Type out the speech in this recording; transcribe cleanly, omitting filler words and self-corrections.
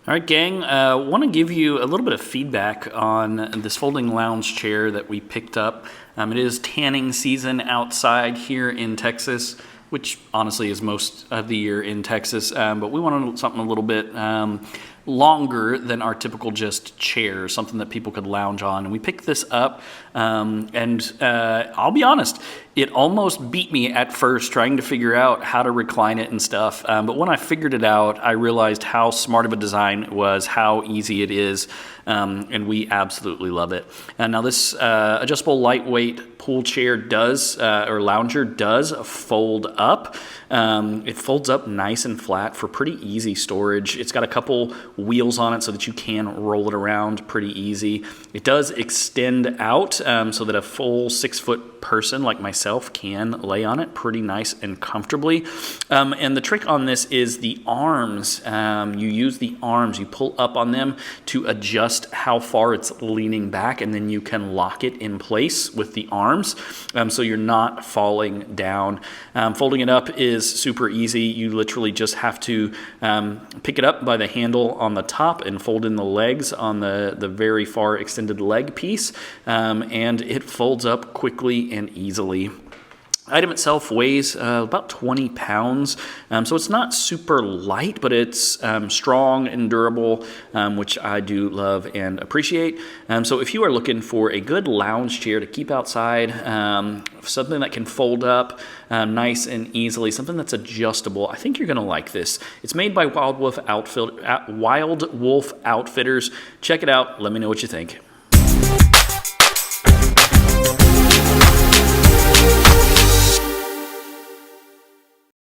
All right, gang, want to give you a little bit of feedback on this folding lounge chair that we picked up. It is tanning season outside here in Texas, which honestly is most of the year in Texas, but we wanted something a little bit longer than our typical just chair, something that people could lounge on. And we picked this up, and I'll be honest, it almost beat me at first trying to figure out how to recline it and stuff. But when I figured it out, I realized how smart of a design it was, how easy it is, and we absolutely love it. And now this adjustable lightweight pool chair does, or lounger does fold up. It folds up nice and flat for pretty easy storage. It's got a couple wheels on it so that you can roll it around pretty easy. It does extend out so that a full 6-foot person like myself can lay on it pretty nice and comfortably. And the trick on this is the arms. You use the arms, you pull up on them to adjust how far it's leaning back, and then you can lock it in place with the arms so you're not falling down. Folding it up is super easy. You literally just have to pick it up by the handle on the top and fold in the legs on the very far extended leg piece, and it folds up quickly and easily. Item itself weighs about 20 pounds, so it's not super light, but it's strong and durable, which I do love and appreciate. So if you are looking for a good lounge chair to keep outside, something that can fold up nice and easily, something that's adjustable, I think you're going to like this. It's made by Wild Wolf Outfitters. Check it out. Let me know what you think.